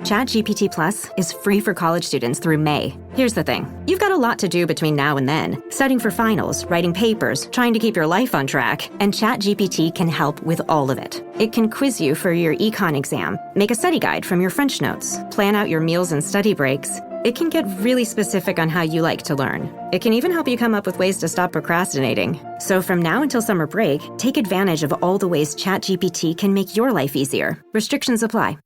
ChatGPT Plus is free for college students through May. Here's the thing. You've got a lot to do between now and then. Studying for finals, writing papers, trying to keep your life on track. And ChatGPT can help with all of it. It can quiz you for your econ exam, make a study guide from your French notes, plan out your meals and study breaks. It can get really specific on how you like to learn. It can even help you come up with ways to stop procrastinating. So from now until summer break, take advantage of all the ways ChatGPT can make your life easier. Restrictions apply.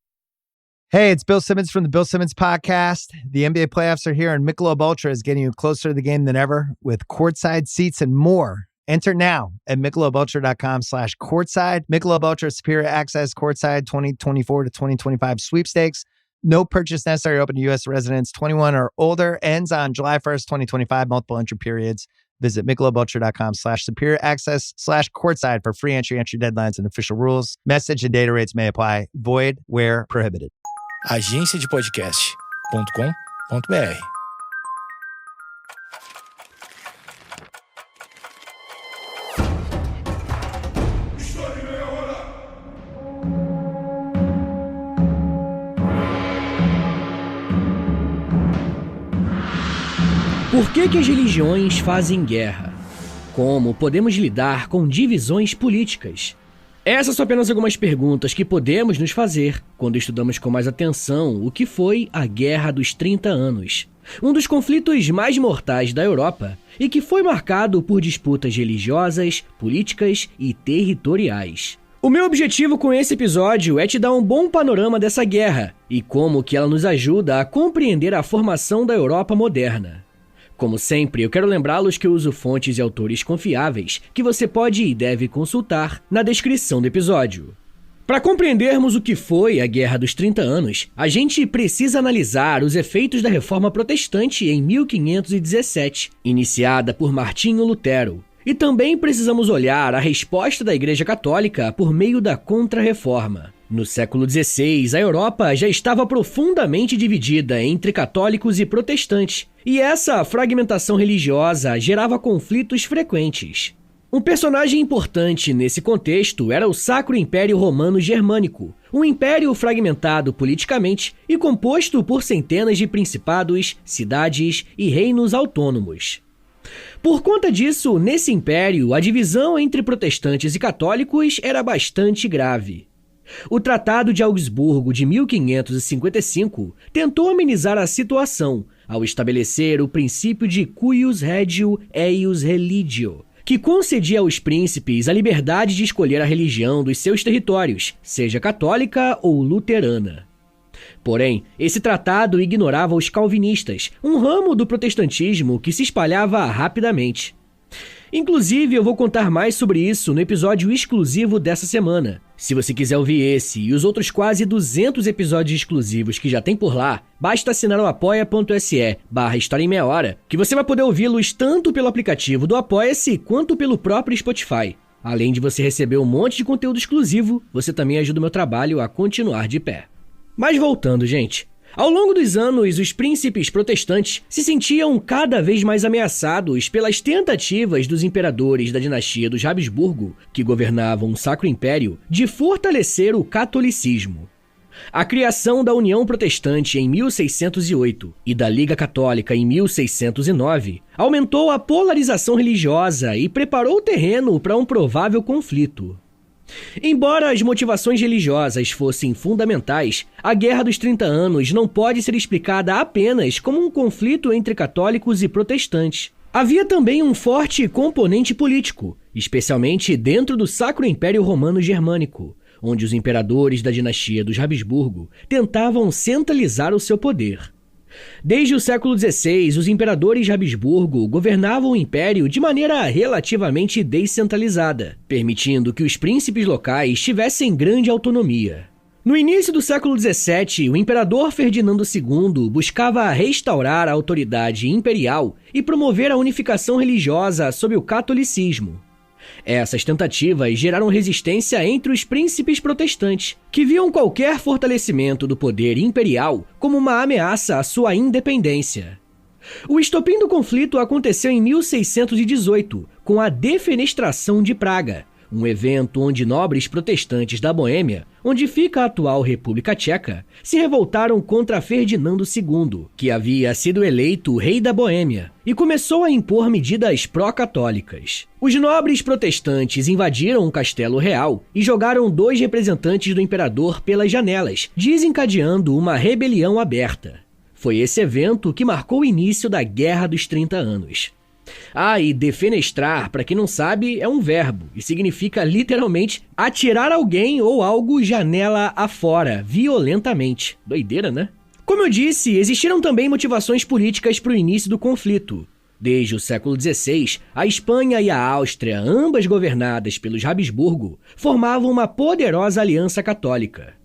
Hey, it's Bill Simmons from the Bill Simmons Podcast. The NBA playoffs are here, and Michelob Ultra is getting you closer to the game than ever with courtside seats and more. Enter now at MichelobUltra.com/courtside. Michelob Ultra Superior Access Courtside 2024 to 2025 sweepstakes. No purchase necessary. Open to U.S. residents 21 or older. Ends on July 1st, 2025. Multiple entry periods. Visit MichelobUltra.com/superior access/courtside for free entry deadlines and official rules. Message and data rates may apply. Void where prohibited. agenciadepodcast.com.br. Por que as religiões fazem guerra? Como podemos lidar com divisões políticas? Essas são apenas algumas perguntas que podemos nos fazer quando estudamos com mais atenção o que foi a Guerra dos 30 Anos, um dos conflitos mais mortais da Europa e que foi marcado por disputas religiosas, políticas e territoriais. O meu objetivo com esse episódio é te dar um bom panorama dessa guerra e como que ela nos ajuda a compreender a formação da Europa moderna. Como sempre, eu quero lembrá-los que eu uso fontes e autores confiáveis que você pode e deve consultar na descrição do episódio. Para compreendermos o que foi a Guerra dos 30 Anos, a gente precisa analisar os efeitos da Reforma Protestante em 1517, iniciada por Martinho Lutero. E também precisamos olhar a resposta da Igreja Católica por meio da Contra-Reforma. No século XVI, a Europa já estava profundamente dividida entre católicos e protestantes, e essa fragmentação religiosa gerava conflitos frequentes. Um personagem importante nesse contexto era o Sacro Império Romano Germânico, um império fragmentado politicamente e composto por centenas de principados, cidades e reinos autônomos. Por conta disso, nesse império, a divisão entre protestantes e católicos era bastante grave. O Tratado de Augsburgo de 1555 tentou amenizar a situação ao estabelecer o princípio de cuius regio eius religio, que concedia aos príncipes a liberdade de escolher a religião dos seus territórios, seja católica ou luterana. Porém, esse tratado ignorava os calvinistas, um ramo do protestantismo que se espalhava rapidamente. Inclusive, eu vou contar mais sobre isso no episódio exclusivo dessa semana. Se você quiser ouvir esse e os outros quase 200 episódios exclusivos que já tem por lá, basta assinar o apoia.se/História em Meia Hora, que você vai poder ouvi-los tanto pelo aplicativo do Apoia-se quanto pelo próprio Spotify. Além de você receber um monte de conteúdo exclusivo, você também ajuda o meu trabalho a continuar de pé. Mas voltando, gente. Ao longo dos anos, os príncipes protestantes se sentiam cada vez mais ameaçados pelas tentativas dos imperadores da dinastia dos Habsburgo, que governavam o Sacro Império, de fortalecer o catolicismo. A criação da União Protestante em 1608 e da Liga Católica em 1609 aumentou a polarização religiosa e preparou o terreno para um provável conflito. Embora as motivações religiosas fossem fundamentais, a Guerra dos 30 Anos não pode ser explicada apenas como um conflito entre católicos e protestantes. Havia também um forte componente político, especialmente dentro do Sacro Império Romano Germânico, onde os imperadores da dinastia dos Habsburgo tentavam centralizar o seu poder. Desde o século XVI, os imperadores Habsburgo governavam o império de maneira relativamente descentralizada, permitindo que os príncipes locais tivessem grande autonomia. No início do século XVII, o imperador Ferdinando II buscava restaurar a autoridade imperial e promover a unificação religiosa sob o catolicismo. Essas tentativas geraram resistência entre os príncipes protestantes, que viam qualquer fortalecimento do poder imperial como uma ameaça à sua independência. O estopim do conflito aconteceu em 1618, com a Defenestração de Praga, um evento onde nobres protestantes da Boêmia onde fica a atual República Tcheca, se revoltaram contra Ferdinando II, que havia sido eleito rei da Boêmia, e começou a impor medidas pró-católicas. Os nobres protestantes invadiram o castelo real e jogaram 2 representantes do imperador pelas janelas, desencadeando uma rebelião aberta. Foi esse evento que marcou o início da Guerra dos 30 Anos. E defenestrar, para quem não sabe, é um verbo e significa literalmente atirar alguém ou algo janela afora, violentamente. Doideira, né? Como eu disse, existiram também motivações políticas para o início do conflito. Desde o século XVI, a Espanha e a Áustria, ambas governadas pelos Habsburgo, formavam uma poderosa aliança católica.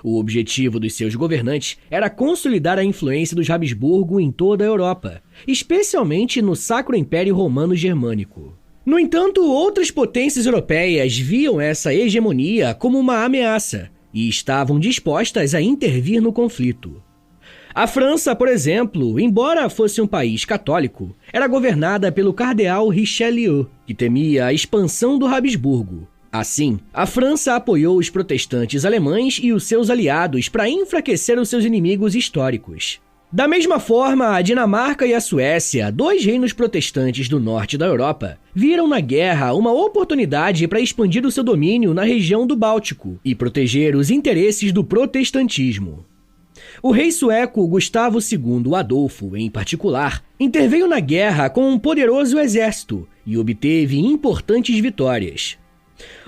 O objetivo dos seus governantes era consolidar a influência dos Habsburgo em toda a Europa, especialmente no Sacro Império Romano Germânico. No entanto, outras potências europeias viam essa hegemonia como uma ameaça e estavam dispostas a intervir no conflito. A França, por exemplo, embora fosse um país católico, era governada pelo cardeal Richelieu, que temia a expansão do Habsburgo. Assim, a França apoiou os protestantes alemães e os seus aliados para enfraquecer os seus inimigos históricos. Da mesma forma, a Dinamarca e a Suécia, 2 reinos protestantes do norte da Europa, viram na guerra uma oportunidade para expandir o seu domínio na região do Báltico e proteger os interesses do protestantismo. O rei sueco Gustavo II Adolfo, em particular, interveio na guerra com um poderoso exército e obteve importantes vitórias.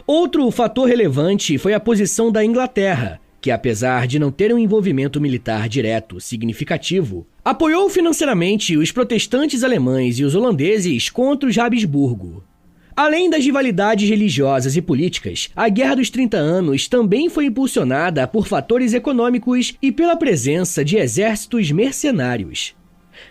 Outro fator relevante foi a posição da Inglaterra, que apesar de não ter um envolvimento militar direto significativo, apoiou financeiramente os protestantes alemães e os holandeses contra os Habsburgo. Além das rivalidades religiosas e políticas, a Guerra dos 30 Anos também foi impulsionada por fatores econômicos e pela presença de exércitos mercenários.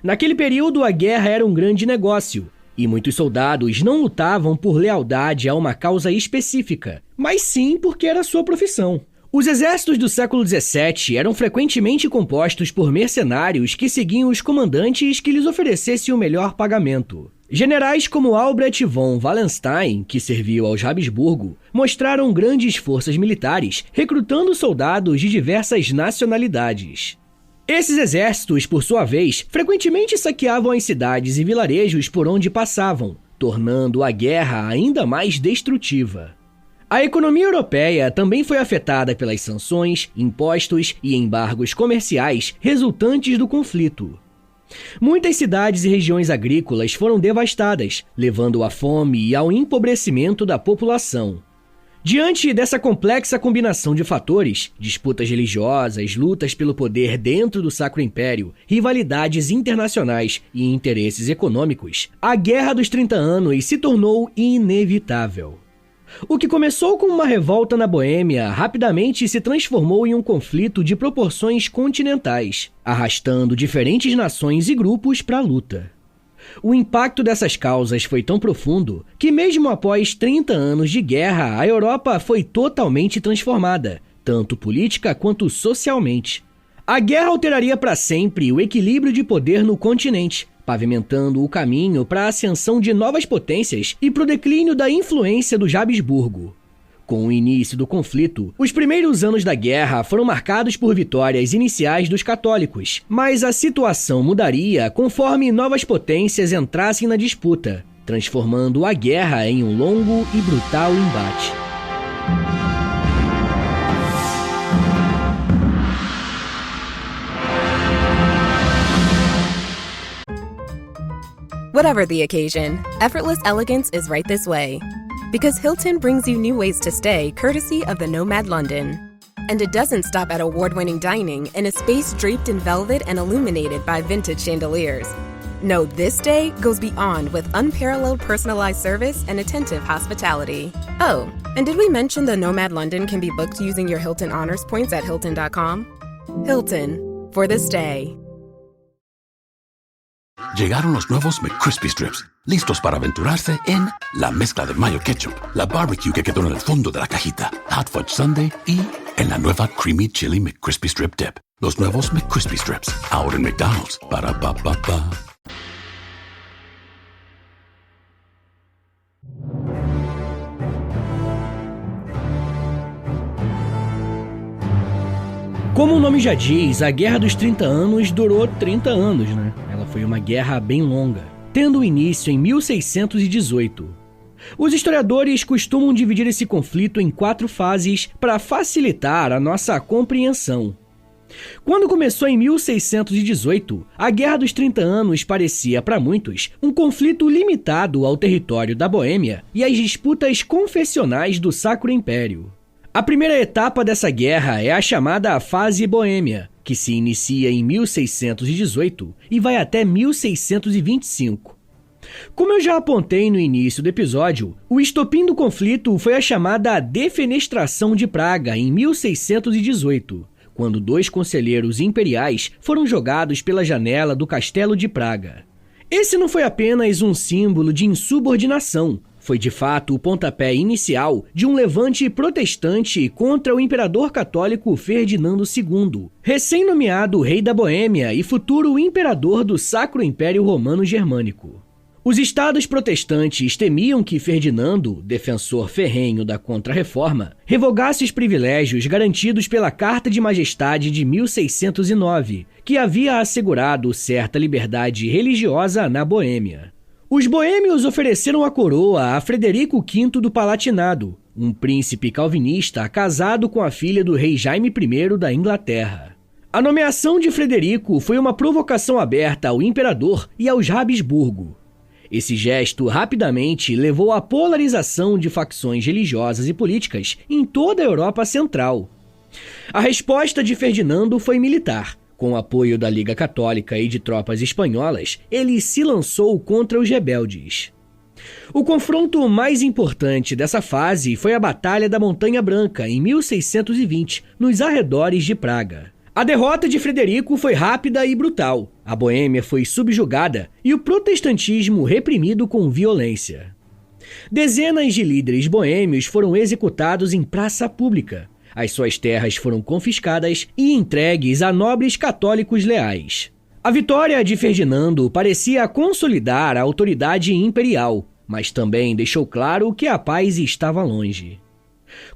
Naquele período, a guerra era um grande negócio, e muitos soldados não lutavam por lealdade a uma causa específica, mas sim porque era sua profissão. Os exércitos do século XVII eram frequentemente compostos por mercenários que seguiam os comandantes que lhes oferecessem o melhor pagamento. Generais como Albrecht von Wallenstein, que serviu aos Habsburgo, mostraram grandes forças militares, recrutando soldados de diversas nacionalidades. Esses exércitos, por sua vez, frequentemente saqueavam as cidades e vilarejos por onde passavam, tornando a guerra ainda mais destrutiva. A economia europeia também foi afetada pelas sanções, impostos e embargos comerciais resultantes do conflito. Muitas cidades e regiões agrícolas foram devastadas, levando à fome e ao empobrecimento da população. Diante dessa complexa combinação de fatores, disputas religiosas, lutas pelo poder dentro do Sacro Império, rivalidades internacionais e interesses econômicos, a Guerra dos 30 Anos se tornou inevitável. O que começou com uma revolta na Boêmia rapidamente se transformou em um conflito de proporções continentais, arrastando diferentes nações e grupos para a luta. O impacto dessas causas foi tão profundo que, mesmo após 30 anos de guerra, a Europa foi totalmente transformada, tanto política quanto socialmente. A guerra alteraria para sempre o equilíbrio de poder no continente, pavimentando o caminho para a ascensão de novas potências e para o declínio da influência dos Habsburgo. Com o início do conflito, os primeiros anos da guerra foram marcados por vitórias iniciais dos católicos, mas a situação mudaria conforme novas potências entrassem na disputa, transformando a guerra em um longo e brutal embate. Whatever the occasion, effortless elegance is right this way. Because Hilton brings you new ways to stay courtesy of the Nomad London. And it doesn't stop at award-winning dining in a space draped in velvet and illuminated by vintage chandeliers. No, this day goes beyond with unparalleled personalized service and attentive hospitality. Oh, and did we mention the Nomad London can be booked using your Hilton Honors points at Hilton.com? Hilton, for the stay. Llegaron los nuevos McCrispy Strips, listos para aventurarse en la mezcla de mayo ketchup, la barbecue que quedó en el fondo de la cajita, Hot Fudge Sundae y en la nueva Creamy Chili McCrispy Strip Dip. Los nuevos McCrispy Strips, ahora en McDonald's. Para pa pa pa. Como o nome já diz, a Guerra dos 30 Anos durou 30 anos, né? Ela foi uma guerra bem longa, tendo início em 1618. Os historiadores costumam dividir esse conflito em 4 fases para facilitar a nossa compreensão. Quando começou em 1618, a Guerra dos 30 Anos parecia, para muitos, um conflito limitado ao território da Boêmia e às disputas confessionais do Sacro Império. A primeira etapa dessa guerra é a chamada Fase Boêmia, que se inicia em 1618 e vai até 1625. Como eu já apontei no início do episódio, o estopim do conflito foi a chamada Defenestração de Praga em 1618, quando 2 conselheiros imperiais foram jogados pela janela do Castelo de Praga. Esse não foi apenas um símbolo de insubordinação, foi de fato o pontapé inicial de um levante protestante contra o imperador católico Ferdinando II, recém-nomeado rei da Boêmia e futuro imperador do Sacro Império Romano Germânico. Os estados protestantes temiam que Ferdinando, defensor ferrenho da Contra-Reforma, revogasse os privilégios garantidos pela Carta de Majestade de 1609, que havia assegurado certa liberdade religiosa na Boêmia. Os boêmios ofereceram a coroa a Frederico V do Palatinado, um príncipe calvinista casado com a filha do rei Jaime I da Inglaterra. A nomeação de Frederico foi uma provocação aberta ao imperador e aos Habsburgo. Esse gesto rapidamente levou à polarização de facções religiosas e políticas em toda a Europa Central. A resposta de Ferdinando foi militar. Com o apoio da Liga Católica e de tropas espanholas, ele se lançou contra os rebeldes. O confronto mais importante dessa fase foi a Batalha da Montanha Branca, em 1620, nos arredores de Praga. A derrota de Frederico foi rápida e brutal. A Boêmia foi subjugada e o protestantismo reprimido com violência. Dezenas de líderes boêmios foram executados em praça pública. As suas terras foram confiscadas e entregues a nobres católicos leais. A vitória de Ferdinando parecia consolidar a autoridade imperial, mas também deixou claro que a paz estava longe.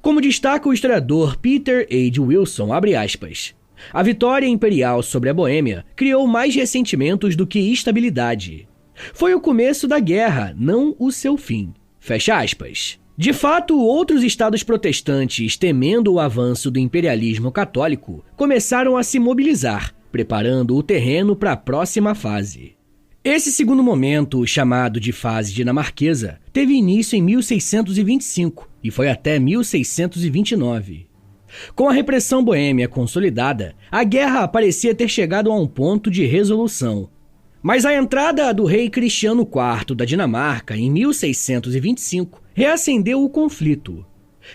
Como destaca o historiador Peter H. Wilson, abre aspas, a vitória imperial sobre a Boêmia criou mais ressentimentos do que estabilidade. Foi o começo da guerra, não o seu fim. Fecha aspas. De fato, outros estados protestantes, temendo o avanço do imperialismo católico, começaram a se mobilizar, preparando o terreno para a próxima fase. Esse segundo momento, chamado de fase dinamarquesa, teve início em 1625 e foi até 1629. Com a repressão boêmia consolidada, a guerra parecia ter chegado a um ponto de resolução. Mas a entrada do rei Cristiano IV da Dinamarca, em 1625, reacendeu o conflito.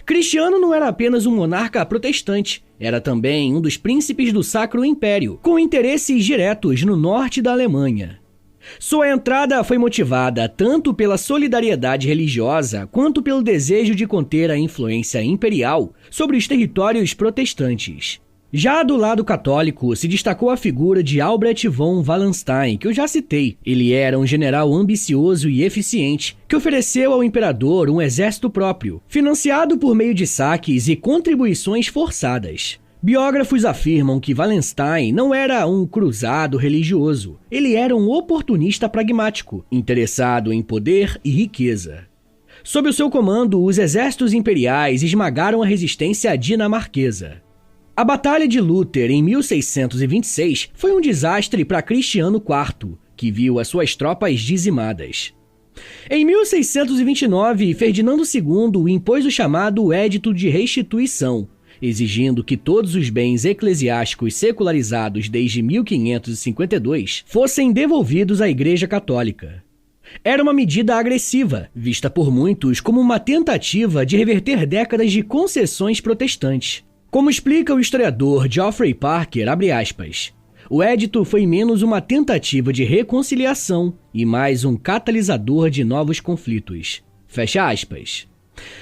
Cristiano não era apenas um monarca protestante, era também um dos príncipes do Sacro Império, com interesses diretos no norte da Alemanha. Sua entrada foi motivada tanto pela solidariedade religiosa quanto pelo desejo de conter a influência imperial sobre os territórios protestantes. Já do lado católico, se destacou a figura de Albrecht von Wallenstein, que eu já citei. Ele era um general ambicioso e eficiente, que ofereceu ao imperador um exército próprio, financiado por meio de saques e contribuições forçadas. Biógrafos afirmam que Wallenstein não era um cruzado religioso, ele era um oportunista pragmático, interessado em poder e riqueza. Sob o seu comando, os exércitos imperiais esmagaram a resistência dinamarquesa. A Batalha de Lutter, em 1626, foi um desastre para Cristiano IV, que viu as suas tropas dizimadas. Em 1629, Ferdinando II impôs o chamado Edito de Restituição, exigindo que todos os bens eclesiásticos secularizados desde 1552 fossem devolvidos à Igreja Católica. Era uma medida agressiva, vista por muitos como uma tentativa de reverter décadas de concessões protestantes. Como explica o historiador Geoffrey Parker, abre aspas, o edito foi menos uma tentativa de reconciliação e mais um catalisador de novos conflitos. Fecha aspas.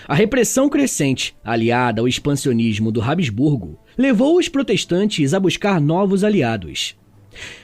A repressão crescente, aliada ao expansionismo do Habsburgo, levou os protestantes a buscar novos aliados.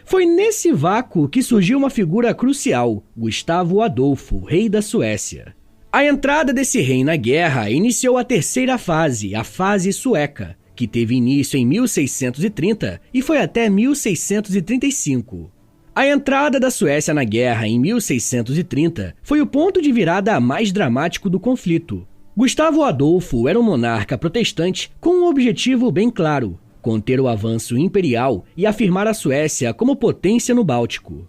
Foi nesse vácuo que surgiu uma figura crucial, Gustavo Adolfo, rei da Suécia. A entrada desse rei na guerra iniciou a terceira fase, a fase sueca, que teve início em 1630 e foi até 1635. A entrada da Suécia na guerra em 1630 foi o ponto de virada mais dramático do conflito. Gustavo Adolfo era um monarca protestante com um objetivo bem claro: conter o avanço imperial e afirmar a Suécia como potência no Báltico.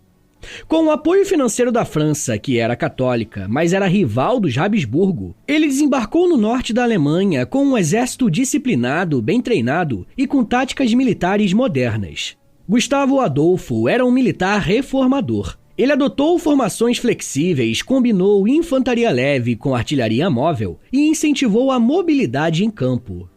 Com o apoio financeiro da França, que era católica, mas era rival dos Habsburgo, ele desembarcou no norte da Alemanha com um exército disciplinado, bem treinado e com táticas militares modernas. Gustavo Adolfo era um militar reformador. Ele adotou formações flexíveis, combinou infantaria leve com artilharia móvel e incentivou a mobilidade em campo.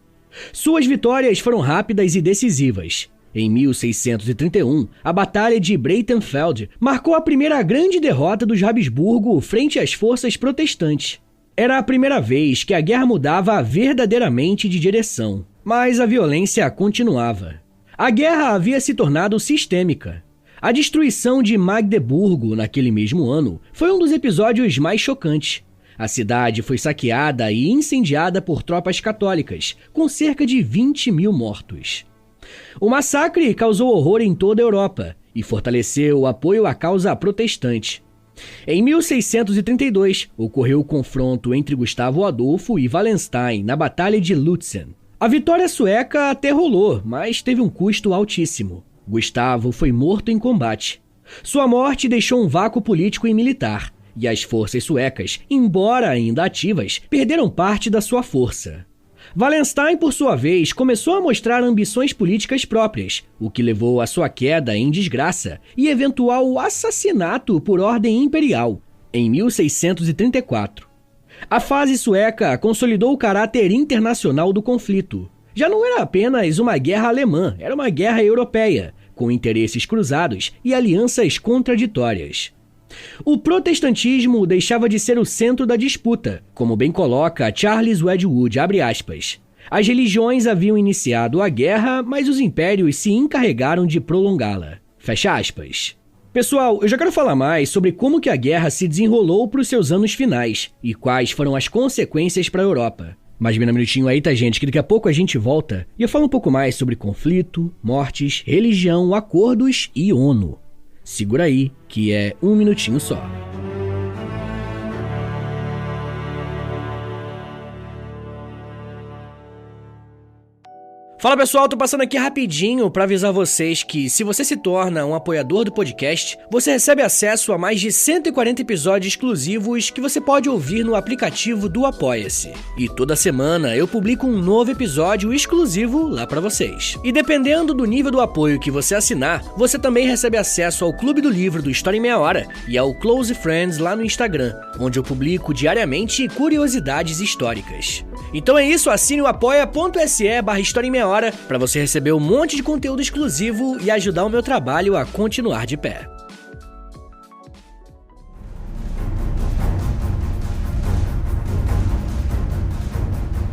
Suas vitórias foram rápidas e decisivas. Em 1631, a Batalha de Breitenfeld marcou a primeira grande derrota dos Habsburgo frente às forças protestantes. Era a primeira vez que a guerra mudava verdadeiramente de direção, mas a violência continuava. A guerra havia se tornado sistêmica. A destruição de Magdeburgo naquele mesmo ano foi um dos episódios mais chocantes. A cidade foi saqueada e incendiada por tropas católicas, com cerca de 20 mil mortos. O massacre causou horror em toda a Europa e fortaleceu o apoio à causa protestante. Em 1632, ocorreu o confronto entre Gustavo Adolfo e Wallenstein na Batalha de Lutzen. A vitória sueca até rolou, mas teve um custo altíssimo. Gustavo foi morto em combate. Sua morte deixou um vácuo político e militar, e as forças suecas, embora ainda ativas, perderam parte da sua força. Wallenstein, por sua vez, começou a mostrar ambições políticas próprias, o que levou à sua queda em desgraça e eventual assassinato por ordem imperial, em 1634. A fase sueca consolidou o caráter internacional do conflito. Já não era apenas uma guerra alemã, era uma guerra europeia, com interesses cruzados e alianças contraditórias. O protestantismo deixava de ser o centro da disputa, como bem coloca Charles Wedgwood, abre aspas. As religiões haviam iniciado a guerra, mas os impérios se encarregaram de prolongá-la. Fecha aspas. Pessoal, eu já quero falar mais sobre como que a guerra se desenrolou para os seus anos finais e quais foram as consequências para a Europa. Mas me dá um minutinho aí, tá, gente, que daqui a pouco a gente volta e eu falo um pouco mais sobre conflito, mortes, religião, acordos e ONU. Segura aí, que é um minutinho só. Fala pessoal, tô passando aqui rapidinho para avisar vocês que se você se torna um apoiador do podcast, você recebe acesso a mais de 140 episódios exclusivos que você pode ouvir no aplicativo do Apoia-se. E toda semana eu publico um novo episódio exclusivo lá para vocês. E dependendo do nível do apoio que você assinar, você também recebe acesso ao Clube do Livro do História em Meia Hora e ao Close Friends lá no Instagram, onde eu publico diariamente curiosidades históricas. Então é isso, assine o apoia.se/História em Meia Hora para você receber um monte de conteúdo exclusivo e ajudar o meu trabalho a continuar de pé.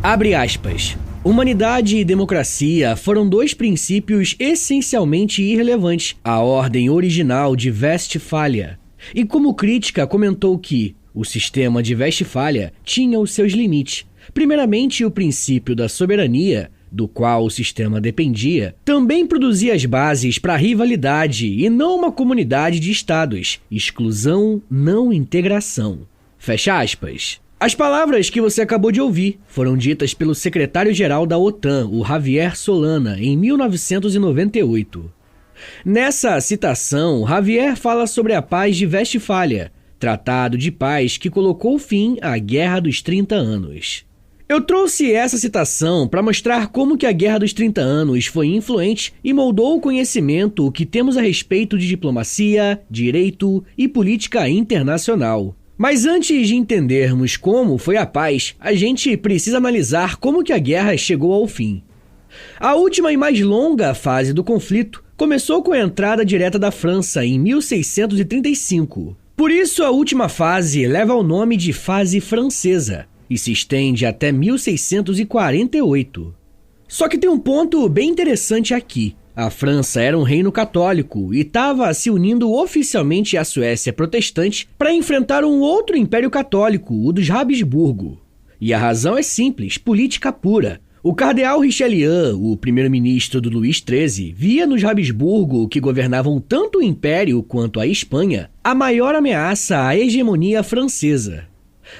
Abre aspas. Humanidade e democracia foram dois princípios essencialmente irrelevantes à ordem original de Westfália. E como crítica comentou que o sistema de Westfália tinha os seus limites. Primeiramente, o princípio da soberania, do qual o sistema dependia, também produzia as bases para a rivalidade e não uma comunidade de estados, exclusão, não integração. Fecha aspas. As palavras que você acabou de ouvir foram ditas pelo secretário-geral da OTAN, o Javier Solana, em 1998. Nessa citação, Javier fala sobre a Paz de Westfália, tratado de paz que colocou fim à Guerra dos 30 Anos. Eu trouxe essa citação para mostrar como que a Guerra dos 30 Anos foi influente e moldou o conhecimento que temos a respeito de diplomacia, direito e política internacional. Mas antes de entendermos como foi a paz, a gente precisa analisar como que a guerra chegou ao fim. A última e mais longa fase do conflito começou com a entrada direta da França em 1635. Por isso, a última fase leva o nome de Fase Francesa e se estende até 1648. Só que tem um ponto bem interessante aqui. A França era um reino católico e estava se unindo oficialmente à Suécia protestante para enfrentar um outro império católico, o dos Habsburgo. E a razão é simples, política pura. O cardeal Richelieu, o primeiro-ministro do Luís XIII, via nos Habsburgo, que governavam tanto o Império quanto a Espanha, a maior ameaça à hegemonia francesa.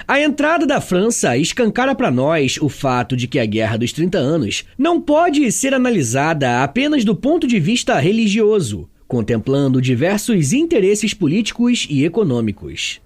A entrada da França escancara para nós o fato de que a Guerra dos 30 Anos não pode ser analisada apenas do ponto de vista religioso, contemplando diversos interesses políticos e econômicos.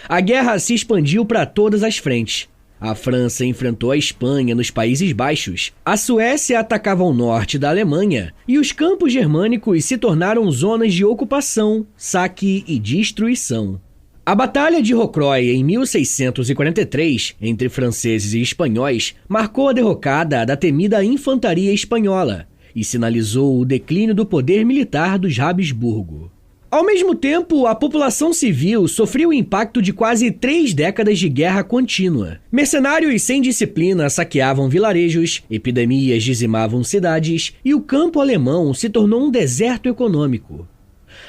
A guerra se expandiu para todas as frentes. A França enfrentou a Espanha nos Países Baixos, a Suécia atacava o norte da Alemanha e os campos germânicos se tornaram zonas de ocupação, saque e destruição. A Batalha de Rocroi, em 1643, entre franceses e espanhóis, marcou a derrocada da temida infantaria espanhola e sinalizou o declínio do poder militar dos Habsburgo. Ao mesmo tempo, a população civil sofreu o impacto de quase 3 décadas de guerra contínua. Mercenários sem disciplina saqueavam vilarejos, epidemias dizimavam cidades e o campo alemão se tornou um deserto econômico.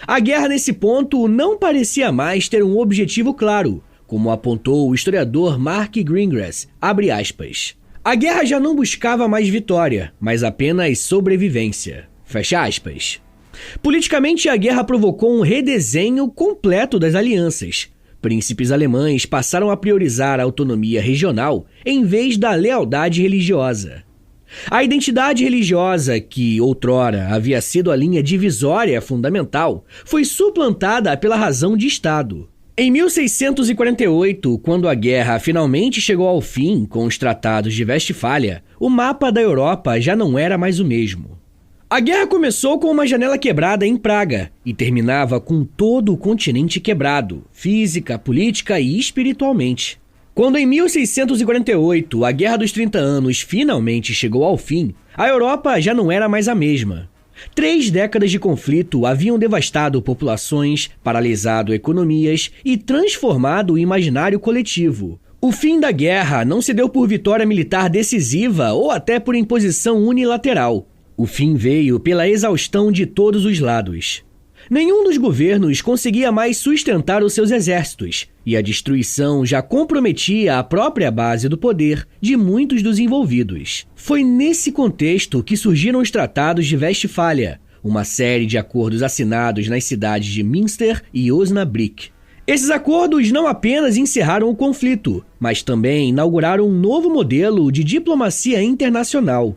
A guerra nesse ponto não parecia mais ter um objetivo claro, como apontou o historiador Mark Greengrass, abre aspas. A guerra já não buscava mais vitória, mas apenas sobrevivência. Fecha aspas. Politicamente, a guerra provocou um redesenho completo das alianças. Príncipes alemães passaram a priorizar a autonomia regional em vez da lealdade religiosa. A identidade religiosa, que outrora havia sido a linha divisória fundamental, foi suplantada pela razão de Estado. Em 1648, quando a guerra finalmente chegou ao fim com os Tratados de Westfália, o mapa da Europa já não era mais o mesmo. A guerra começou com uma janela quebrada em Praga e terminava com todo o continente quebrado, física, política e espiritualmente. Quando em 1648 a Guerra dos 30 Anos finalmente chegou ao fim, a Europa já não era mais a mesma. 3 décadas de conflito haviam devastado populações, paralisado economias e transformado o imaginário coletivo. O fim da guerra não se deu por vitória militar decisiva ou até por imposição unilateral. O fim veio pela exaustão de todos os lados. Nenhum dos governos conseguia mais sustentar os seus exércitos, e a destruição já comprometia a própria base do poder de muitos dos envolvidos. Foi nesse contexto que surgiram os Tratados de Westfália, uma série de acordos assinados nas cidades de Münster e Osnabrück. Esses acordos não apenas encerraram o conflito, mas também inauguraram um novo modelo de diplomacia internacional.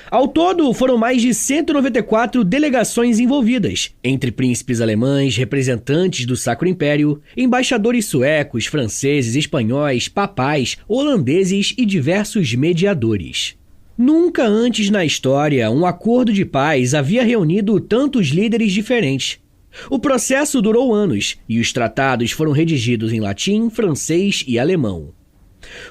Ao todo, foram mais de 194 delegações envolvidas, entre príncipes alemães, representantes do Sacro Império, embaixadores suecos, franceses, espanhóis, papais, holandeses e diversos mediadores. Nunca antes na história um acordo de paz havia reunido tantos líderes diferentes. O processo durou anos e os tratados foram redigidos em latim, francês e alemão.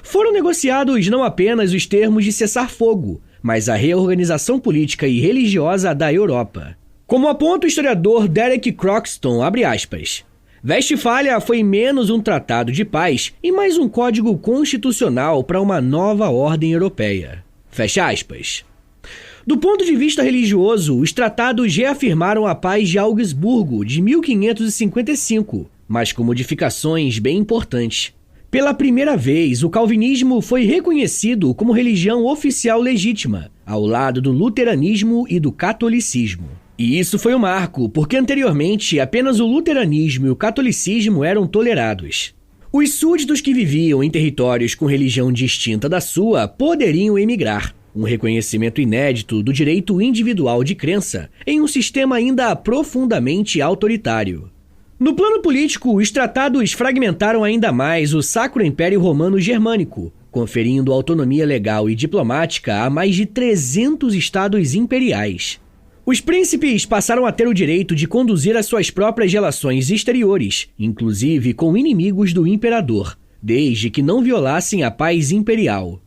Foram negociados não apenas os termos de cessar-fogo, mas a reorganização política e religiosa da Europa. Como aponta o historiador Derek Croxton, abre aspas, Westfália foi menos um tratado de paz e mais um código constitucional para uma nova ordem europeia. Fecha aspas. Do ponto de vista religioso, os tratados reafirmaram a paz de Augsburgo de 1555, mas com modificações bem importantes. Pela primeira vez, o calvinismo foi reconhecido como religião oficial legítima, ao lado do luteranismo e do catolicismo. E isso foi um marco, porque anteriormente apenas o luteranismo e o catolicismo eram tolerados. Os súditos que viviam em territórios com religião distinta da sua poderiam emigrar, um reconhecimento inédito do direito individual de crença em um sistema ainda profundamente autoritário. No plano político, os tratados fragmentaram ainda mais o Sacro Império Romano Germânico, conferindo autonomia legal e diplomática a mais de 300 estados imperiais. Os príncipes passaram a ter o direito de conduzir as suas próprias relações exteriores, inclusive com inimigos do imperador, desde que não violassem a paz imperial.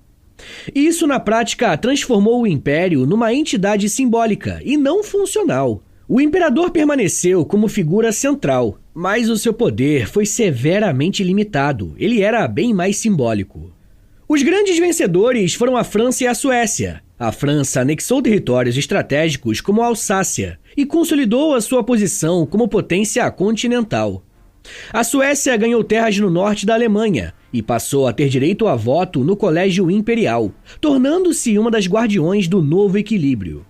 Isso, na prática, transformou o império numa entidade simbólica e não funcional. O imperador permaneceu como figura central, mas o seu poder foi severamente limitado. Ele era bem mais simbólico. Os grandes vencedores foram a França e a Suécia. A França anexou territórios estratégicos como a Alsácia e consolidou a sua posição como potência continental. A Suécia ganhou terras no norte da Alemanha e passou a ter direito a voto no Colégio Imperial, tornando-se uma das guardiões do novo equilíbrio.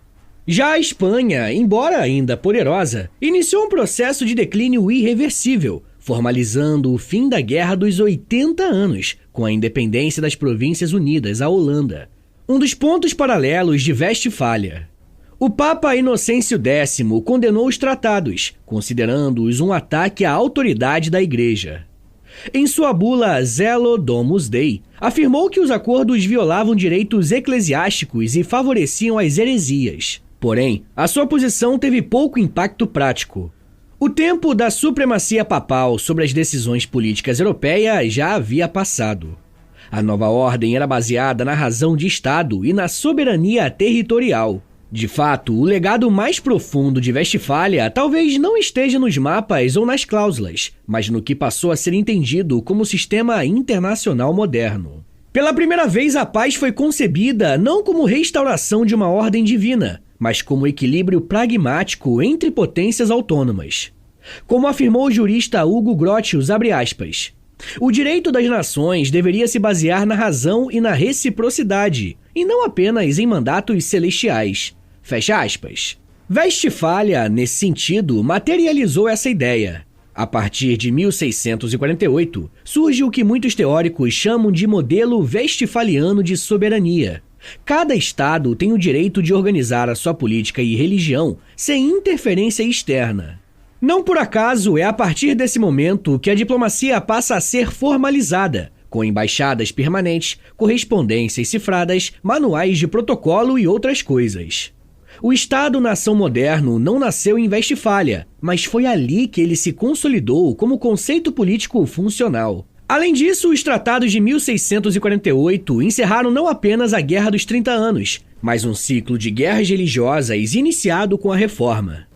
Já a Espanha, embora ainda poderosa, iniciou um processo de declínio irreversível, formalizando o fim da Guerra dos 80 anos, com a independência das Províncias Unidas à Holanda, um dos pontos paralelos de Westfália. O Papa Inocêncio X condenou os tratados, considerando-os um ataque à autoridade da Igreja. Em sua bula Zelo Domus Dei, afirmou que os acordos violavam direitos eclesiásticos e favoreciam as heresias. Porém, a sua posição teve pouco impacto prático. O tempo da supremacia papal sobre as decisões políticas europeias já havia passado. A nova ordem era baseada na razão de Estado e na soberania territorial. De fato, o legado mais profundo de Westfália talvez não esteja nos mapas ou nas cláusulas, mas no que passou a ser entendido como sistema internacional moderno. Pela primeira vez, a paz foi concebida não como restauração de uma ordem divina, mas como equilíbrio pragmático entre potências autônomas. Como afirmou o jurista Hugo Grotius, abre aspas, o direito das nações deveria se basear na razão e na reciprocidade, e não apenas em mandatos celestiais. Fecha aspas. Westfália, nesse sentido, materializou essa ideia. A partir de 1648, surge o que muitos teóricos chamam de modelo westfaliano de soberania. Cada estado tem o direito de organizar a sua política e religião sem interferência externa. Não por acaso é a partir desse momento que a diplomacia passa a ser formalizada, com embaixadas permanentes, correspondências cifradas, manuais de protocolo e outras coisas. O Estado-nação moderno não nasceu em Westfália, mas foi ali que ele se consolidou como conceito político funcional. Além disso, os tratados de 1648 encerraram não apenas a Guerra dos 30 Anos, mas um ciclo de guerras religiosas iniciado com a Reforma.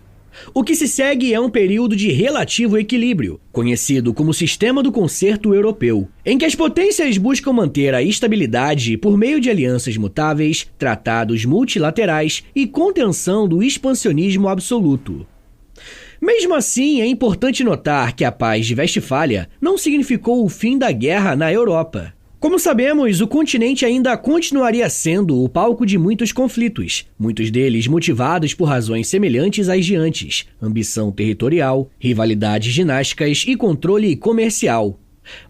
O que se segue é um período de relativo equilíbrio, conhecido como Sistema do Concerto Europeu, em que as potências buscam manter a estabilidade por meio de alianças mutáveis, tratados multilaterais e contenção do expansionismo absoluto. Mesmo assim, é importante notar que a paz de Westfália não significou o fim da guerra na Europa. Como sabemos, o continente ainda continuaria sendo o palco de muitos conflitos, muitos deles motivados por razões semelhantes às de antes: ambição territorial, rivalidades dinásticas e controle comercial.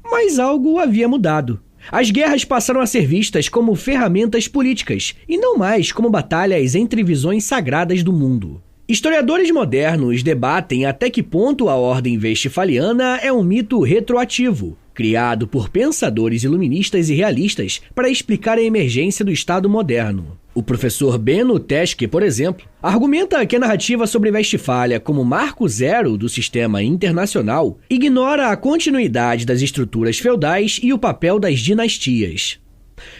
Mas algo havia mudado. As guerras passaram a ser vistas como ferramentas políticas e não mais como batalhas entre visões sagradas do mundo. Historiadores modernos debatem até que ponto a ordem westfaliana é um mito retroativo, criado por pensadores iluministas e realistas para explicar a emergência do Estado moderno. O professor Benno Teske, por exemplo, argumenta que a narrativa sobre Westfália como marco zero do sistema internacional ignora a continuidade das estruturas feudais e o papel das dinastias.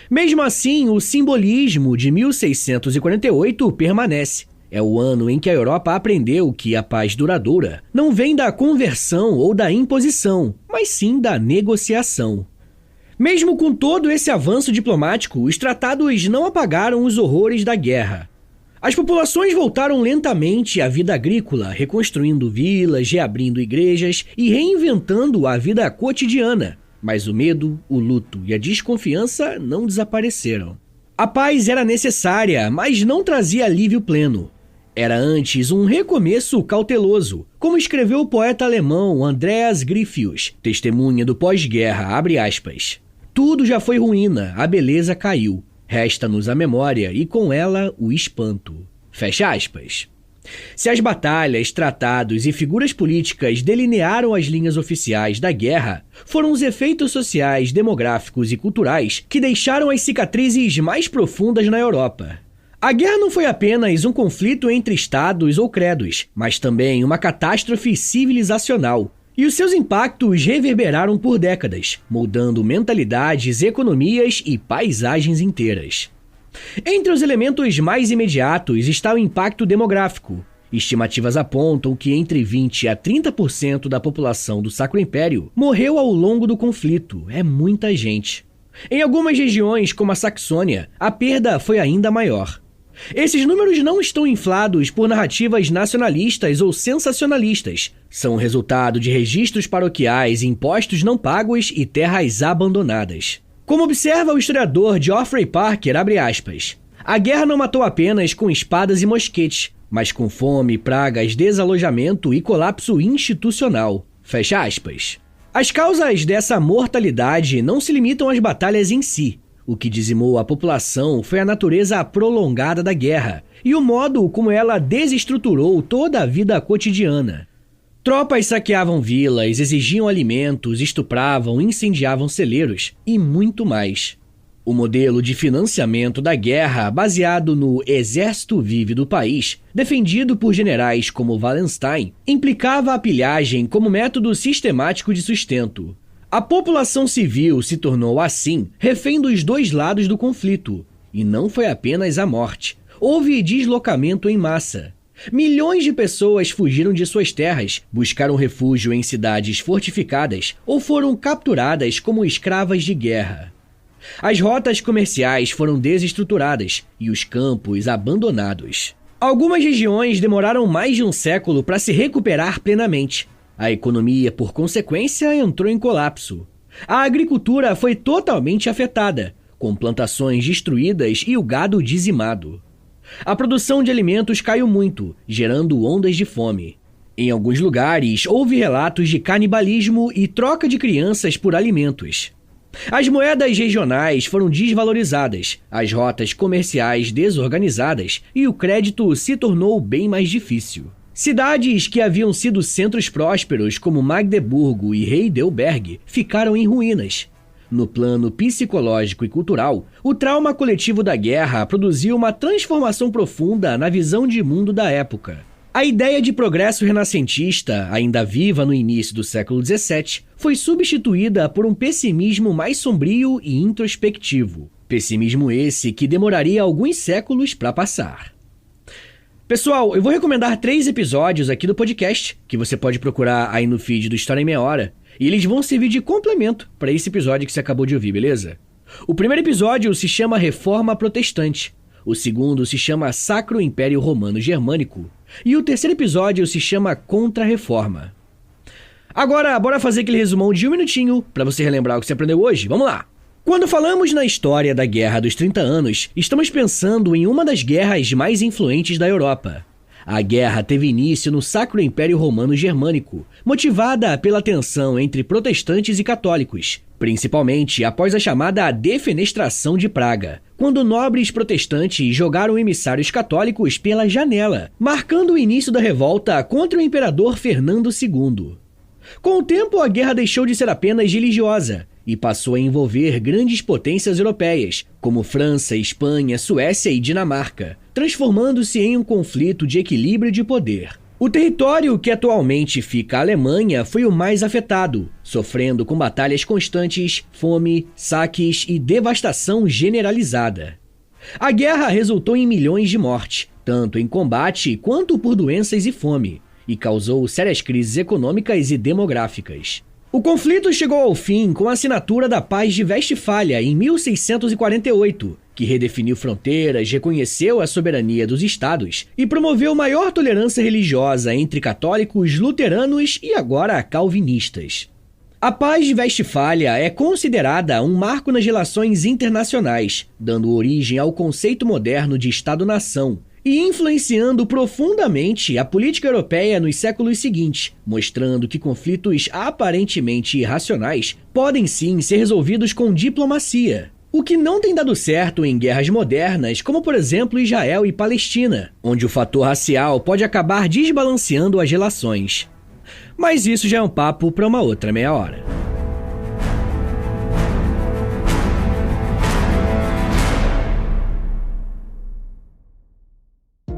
Mesmo assim, o simbolismo de 1648 permanece. É o ano em que a Europa aprendeu que a paz duradoura não vem da conversão ou da imposição, mas sim da negociação. Mesmo com todo esse avanço diplomático, os tratados não apagaram os horrores da guerra. As populações voltaram lentamente à vida agrícola, reconstruindo vilas, reabrindo igrejas e reinventando a vida cotidiana. Mas o medo, o luto e a desconfiança não desapareceram. A paz era necessária, mas não trazia alívio pleno. Era antes um recomeço cauteloso, como escreveu o poeta alemão Andreas Gryphius, testemunha do pós-guerra, abre aspas. Tudo já foi ruína, a beleza caiu. Resta-nos a memória e com ela o espanto. Fecha aspas. Se as batalhas, tratados e figuras políticas delinearam as linhas oficiais da guerra, foram os efeitos sociais, demográficos e culturais que deixaram as cicatrizes mais profundas na Europa. A guerra não foi apenas um conflito entre estados ou credos, mas também uma catástrofe civilizacional. E os seus impactos reverberaram por décadas, moldando mentalidades, economias e paisagens inteiras. Entre os elementos mais imediatos está o impacto demográfico. Estimativas apontam que entre 20% a 30% da população do Sacro Império morreu ao longo do conflito. É muita gente. Em algumas regiões, como a Saxônia, a perda foi ainda maior. Esses números não estão inflados por narrativas nacionalistas ou sensacionalistas. São resultado de registros paroquiais, impostos não pagos e terras abandonadas. Como observa o historiador Geoffrey Parker, abre aspas, a guerra não matou apenas com espadas e mosquetes, mas com fome, pragas, desalojamento e colapso institucional. Fecha aspas. As causas dessa mortalidade não se limitam às batalhas em si. O que dizimou a população foi a natureza prolongada da guerra e o modo como ela desestruturou toda a vida cotidiana. Tropas saqueavam vilas, exigiam alimentos, estupravam, incendiavam celeiros e muito mais. O modelo de financiamento da guerra, baseado no Exército Vive do país, defendido por generais como Wallenstein, implicava a pilhagem como método sistemático de sustento. A população civil se tornou, assim, refém dos dois lados do conflito. E não foi apenas a morte. Houve deslocamento em massa. Milhões de pessoas fugiram de suas terras, buscaram refúgio em cidades fortificadas ou foram capturadas como escravas de guerra. As rotas comerciais foram desestruturadas e os campos abandonados. Algumas regiões demoraram mais de um século para se recuperar plenamente. A economia, por consequência, entrou em colapso. A agricultura foi totalmente afetada, com plantações destruídas e o gado dizimado. A produção de alimentos caiu muito, gerando ondas de fome. Em alguns lugares, houve relatos de canibalismo e troca de crianças por alimentos. As moedas regionais foram desvalorizadas, as rotas comerciais desorganizadas e o crédito se tornou bem mais difícil. Cidades que haviam sido centros prósperos como Magdeburgo e Heidelberg ficaram em ruínas. No plano psicológico e cultural, o trauma coletivo da guerra produziu uma transformação profunda na visão de mundo da época. A ideia de progresso renascentista, ainda viva no início do século XVII, foi substituída por um pessimismo mais sombrio e introspectivo. Pessimismo esse que demoraria alguns séculos para passar. Pessoal, eu vou recomendar 3 episódios aqui do podcast, que você pode procurar aí no feed do História em Meia Hora, e eles vão servir de complemento para esse episódio que você acabou de ouvir, beleza? O primeiro episódio se chama Reforma Protestante, o segundo se chama Sacro Império Romano Germânico, e o terceiro episódio se chama Contra-Reforma. Agora, bora fazer aquele resumão de 1 minutinho para você relembrar o que você aprendeu hoje. Vamos lá! Quando falamos na história da Guerra dos 30 Anos, estamos pensando em uma das guerras mais influentes da Europa. A guerra teve início no Sacro Império Romano Germânico, motivada pela tensão entre protestantes e católicos, principalmente após a chamada Defenestração de Praga, quando nobres protestantes jogaram emissários católicos pela janela, marcando o início da revolta contra o imperador Fernando II. Com o tempo, a guerra deixou de ser apenas religiosa e passou a envolver grandes potências europeias, como França, Espanha, Suécia e Dinamarca, transformando-se em um conflito de equilíbrio de poder. O território que atualmente fica a Alemanha foi o mais afetado, sofrendo com batalhas constantes, fome, saques e devastação generalizada. A guerra resultou em milhões de mortes, tanto em combate quanto por doenças e fome, e causou sérias crises econômicas e demográficas. O conflito chegou ao fim com a assinatura da Paz de Westfália em 1648, que redefiniu fronteiras, reconheceu a soberania dos estados e promoveu maior tolerância religiosa entre católicos, luteranos e agora calvinistas. A Paz de Westfália é considerada um marco nas relações internacionais, dando origem ao conceito moderno de Estado-nação, e influenciando profundamente a política europeia nos séculos seguintes, mostrando que conflitos aparentemente irracionais podem sim ser resolvidos com diplomacia. O que não tem dado certo em guerras modernas, como por exemplo Israel e Palestina, onde o fator racial pode acabar desbalanceando as relações. Mas isso já é um papo para uma outra meia hora.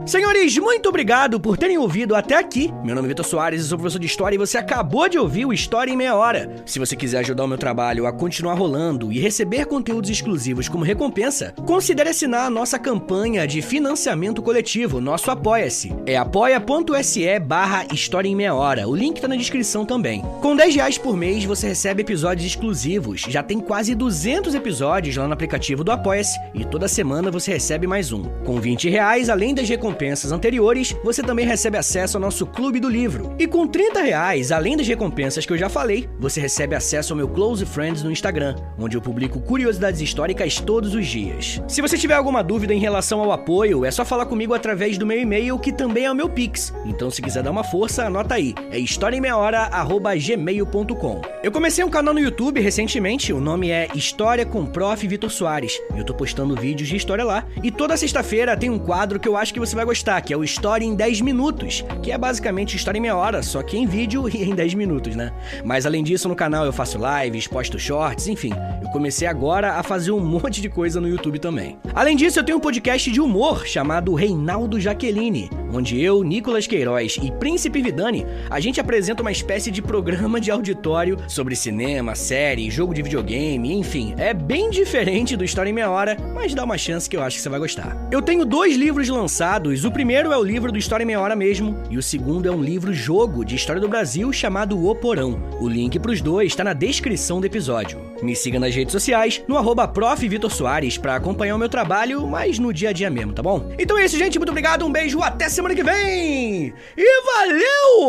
Senhores, senhores, muito obrigado por terem ouvido até aqui. Meu nome é Vitor Soares, eu sou professor de História e você acabou de ouvir o História em Meia Hora. Se você quiser ajudar o meu trabalho a continuar rolando e receber conteúdos exclusivos como recompensa, considere assinar a nossa campanha de financiamento coletivo, nosso Apoia-se. É apoia.se/História em Meia Hora, o link tá na descrição também. Com R$10 por mês você recebe episódios exclusivos, já tem quase 200 episódios lá no aplicativo do Apoia-se e toda semana você recebe mais um. Com R$20, além das recompensas anteriores, você também recebe acesso ao nosso Clube do Livro. E com R$30, além das recompensas que eu já falei, você recebe acesso ao meu Close Friends no Instagram, onde eu publico curiosidades históricas todos os dias. Se você tiver alguma dúvida em relação ao apoio, é só falar comigo através do meu e-mail, que também é o meu Pix. Então se quiser dar uma força, anota aí. É historiaemmeiahora@gmail.com. Eu comecei um canal no YouTube recentemente, o nome é História com Prof. Vitor Soares. Eu tô postando vídeos de história lá. E toda sexta-feira tem um quadro que eu acho que você vai gostar, que é o História em 10 Minutos, que é basicamente História em Meia Hora, só que em vídeo e em 10 minutos, né? Mas além disso, no canal eu faço lives, posto shorts, enfim. Eu comecei agora a fazer um monte de coisa no YouTube também. Além disso, eu tenho um podcast de humor chamado Reinaldo Jaqueline, onde eu, Nicolas Queiroz e Príncipe Vidani, a gente apresenta uma espécie de programa de auditório sobre cinema, série, jogo de videogame, enfim. É bem diferente do História em Meia Hora, mas dá uma chance que eu acho que você vai gostar. Eu tenho 2 livros lançados, o primeiro é o livro do História em Meia Hora mesmo, e o segundo é um livro-jogo de história do Brasil chamado O Porão. O link pros dois tá na descrição do episódio. Me siga nas redes sociais, no @Prof. Vitor Soares, pra acompanhar o meu trabalho, mas no dia a dia mesmo, tá bom? Então é isso, gente, muito obrigado, um beijo, até semana que vem! E valeu!